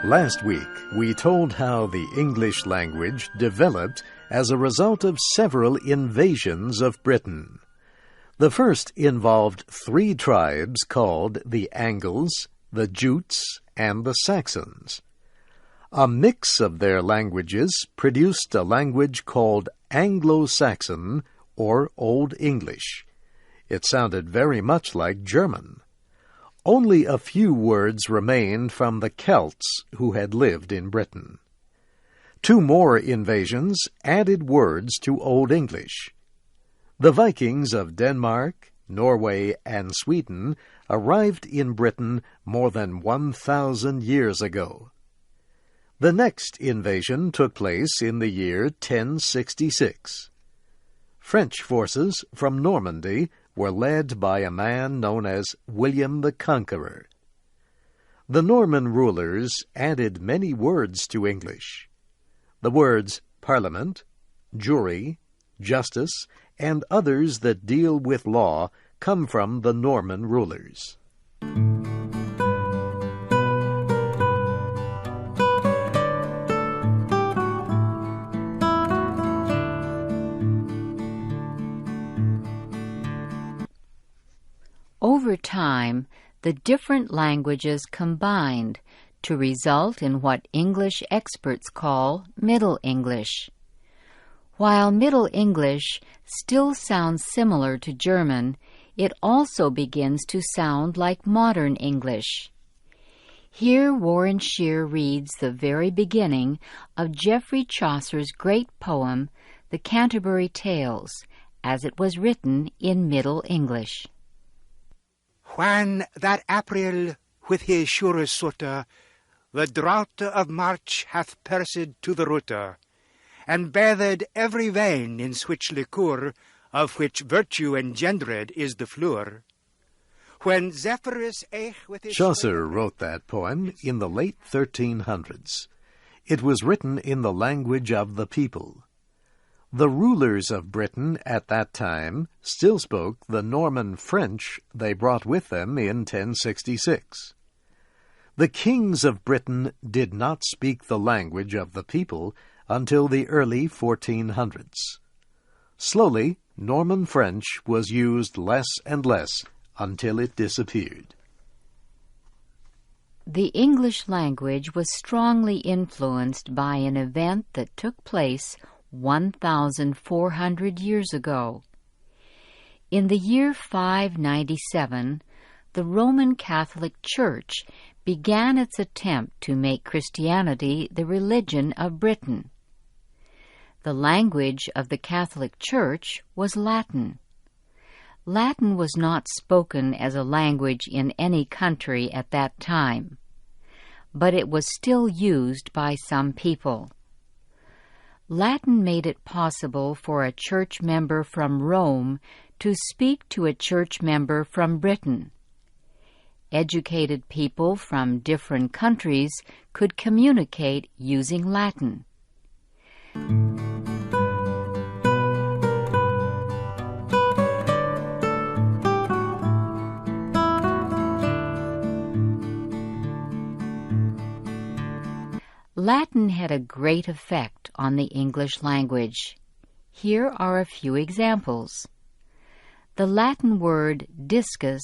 Last week, we told how the English language developed as a result of several invasions of Britain. The first involved 3 tribes called the Angles, the Jutes, and the Saxons. A mix of their languages produced a language called Anglo-Saxon or Old English. It sounded very much like German. Only a few words remained from the Celts who had lived in Britain. 2 more invasions added words to Old English. The Vikings of Denmark, Norway, and Sweden arrived in Britain more than 1,000 years ago. The next invasion took place in the year 1066. French forces from Normandy were led by a man known as William the Conqueror. The Norman rulers added many words to English. The words parliament, jury, justice, and others that deal with law come from the Norman rulers. Over time, the different languages combined to result in what English experts call Middle English. While Middle English still sounds similar to German, it also begins to sound like modern English. Here Warren Shear reads the very beginning of Geoffrey Chaucer's great poem, The Canterbury Tales, as it was written in Middle English. When that April with his sure suitor the drought of March hath pierced to the rooter, and bathed every vein in switch liquor, of which virtue engendered is the fluor. When Zephyrus eke with his... Chaucer wrote that poem in the late 1300s. It was written in the language of the people. The rulers of Britain at that time still spoke the Norman French they brought with them in 1066. The kings of Britain did not speak the language of the people until the early 1400s. Slowly, Norman French was used less and less until it disappeared. The English language was strongly influenced by an event that took place 1,400 years ago. In the year 597, the Roman Catholic Church began its attempt to make Christianity the religion of Britain. The language of the Catholic Church was Latin. Latin was not spoken as a language in any country at that time, but it was still used by some people. Latin made it possible for a church member from Rome to speak to a church member from Britain. Educated people from different countries could communicate using Latin. Latin had a great effect on the English language. Here are a few examples. The Latin word discus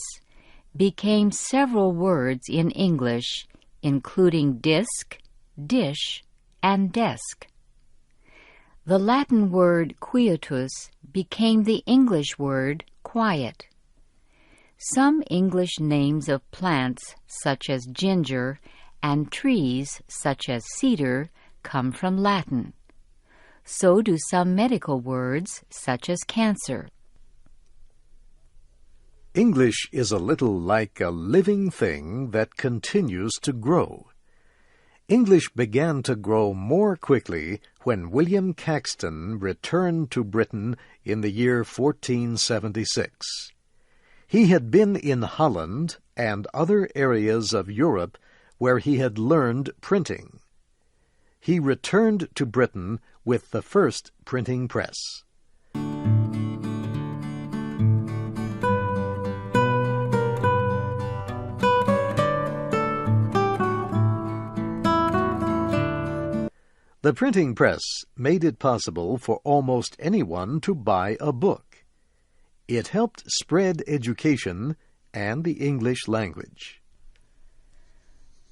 became several words in English, including disc, dish, and desk. The Latin word quietus became the English word quiet. Some English names of plants, such as ginger, and trees, such as cedar, come from Latin. So do some medical words, such as cancer. English is a little like a living thing that continues to grow. English began to grow more quickly when William Caxton returned to Britain in the year 1476. He had been in Holland and other areas of Europe where he had learned printing. He returned to Britain with the first printing press. The printing press made it possible for almost anyone to buy a book. It helped spread education and the English language.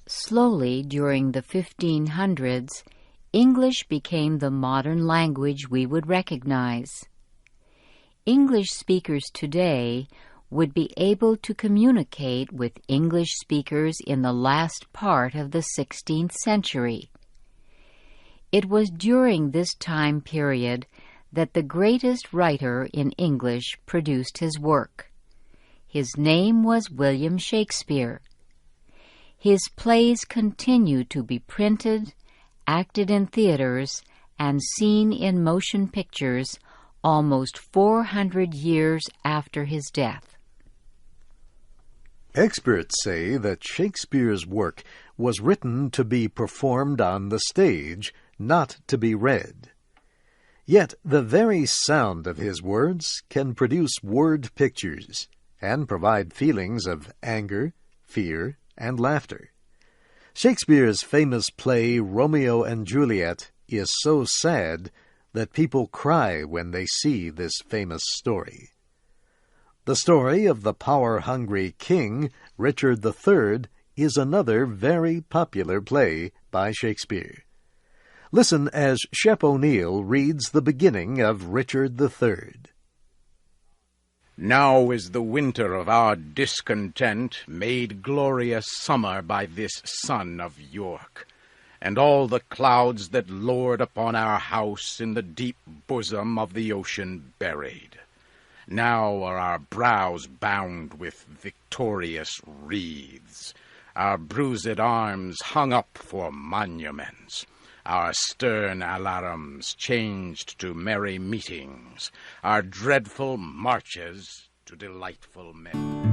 Slowly, during the 1500s, English became the modern language we would recognize. English speakers today would be able to communicate with English speakers in the last part of the 16th century. It was during this time period that the greatest writer in English produced his work. His name was William Shakespeare. His plays continue to be printed, acted in theaters, and seen in motion pictures almost 400 years after his death. Experts say that Shakespeare's work was written to be performed on the stage, not to be read. Yet the very sound of his words can produce word pictures and provide feelings of anger, fear, and laughter. Shakespeare's famous play Romeo and Juliet is so sad that people cry when they see this famous story. The story of the power-hungry king, Richard III, is another very popular play by Shakespeare. Listen as Shep O'Neill reads the beginning of Richard III. Now is the winter of our discontent made glorious summer by this son of York, and all the clouds that lord upon our house in the deep bosom of the ocean buried. Now are our brows bound with victorious wreaths, our bruised arms hung up for monuments, our stern alarums changed to merry meetings, our dreadful marches to delightful men.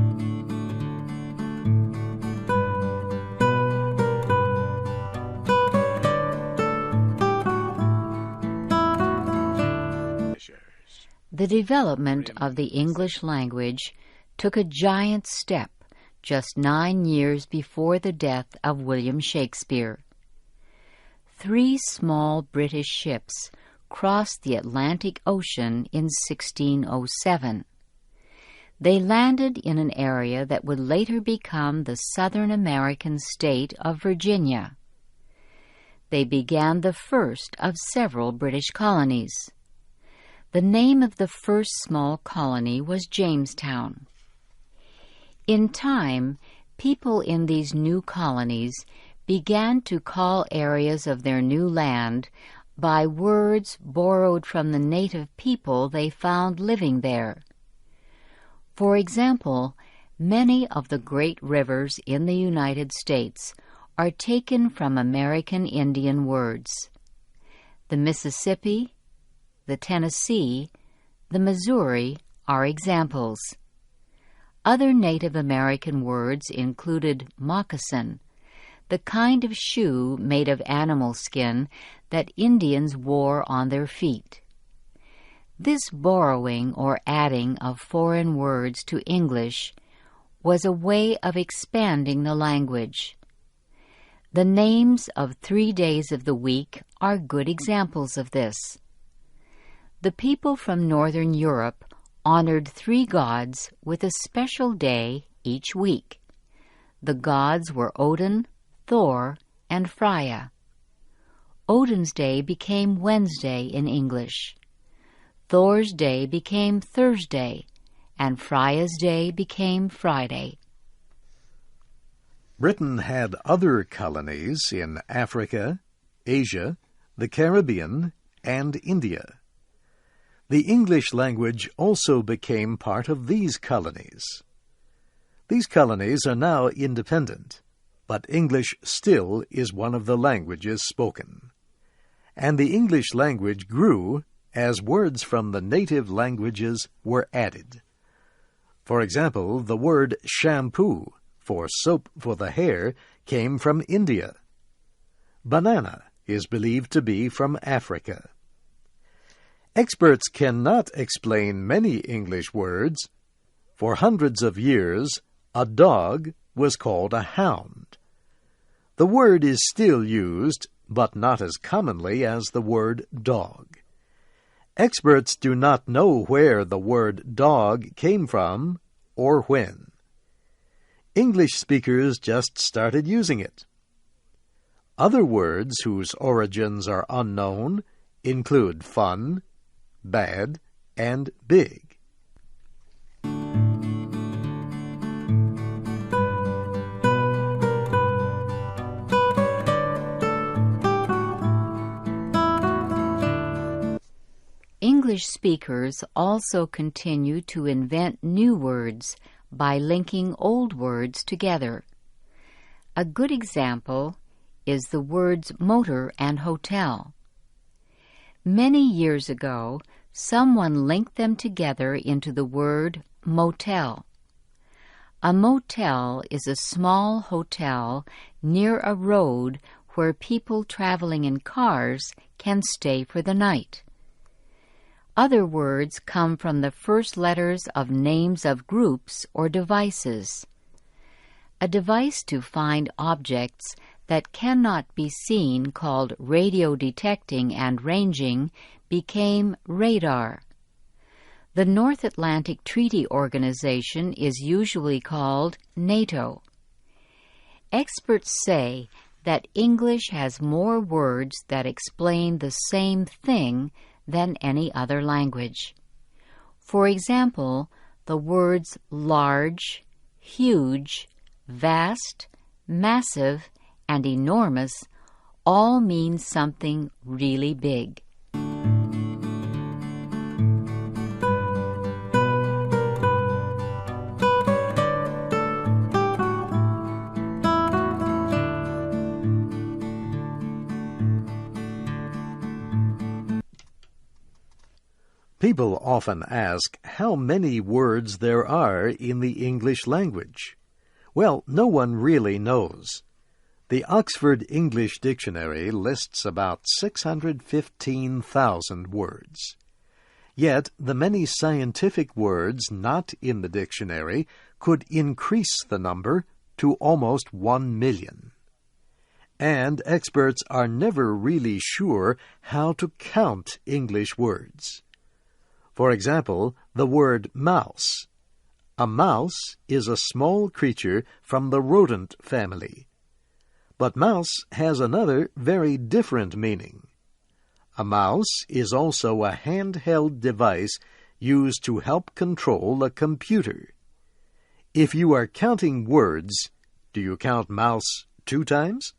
The development of the English language took a giant step just 9 years before the death of William Shakespeare. 3 small British ships crossed the Atlantic Ocean in 1607. They landed in an area that would later become the Southern American state of Virginia. They began the first of several British colonies. The name of the first small colony was Jamestown. In time, people in these new colonies began to call areas of their new land by words borrowed from the native people they found living there. For example, many of the great rivers in the United States are taken from American Indian words. The Mississippi, the Tennessee, the Missouri are examples. Other Native American words included moccasin, the kind of shoe made of animal skin that Indians wore on their feet. This borrowing or adding of foreign words to English was a way of expanding the language. The names of 3 days of the week are good examples of this. The people from Northern Europe honored 3 gods with a special day each week. The gods were Odin, Thor, and Freya. Odin's day became Wednesday in English. Thor's day became Thursday, and Freya's day became Friday. Britain had other colonies in Africa, Asia, the Caribbean, and India. The English language also became part of these colonies. These colonies are now independent, but English still is one of the languages spoken. And the English language grew as words from the native languages were added. For example, the word shampoo for soap for the hair came from India. Banana is believed to be from Africa. Experts cannot explain many English words. For hundreds of years, a dog was called a hound. The word is still used, but not as commonly as the word dog. Experts do not know where the word dog came from or when. English speakers just started using it. Other words whose origins are unknown include fun, bad, and big. English speakers also continue to invent new words by linking old words together. A good example is the words motor and hotel. Many years ago, someone linked them together into the word motel. A motel is a small hotel near a road where people traveling in cars can stay for the night. Other words come from the first letters of names of groups or devices. A device to find objects that cannot be seen, called radio detecting and ranging, became radar. The North Atlantic Treaty Organization is usually called NATO. Experts say that English has more words that explain the same thing than any other language. For example, the words large, huge, vast, massive, and enormous all mean something really big. People often ask how many words there are in the English language. Well, no one really knows. The Oxford English Dictionary lists about 615,000 words. Yet the many scientific words not in the dictionary could increase the number to almost 1 million. And experts are never really sure how to count English words. For example, the word mouse. A mouse is a small creature from the rodent family. But mouse has another very different meaning. A mouse is also a handheld device used to help control a computer. If you are counting words, do you count mouse 2 times?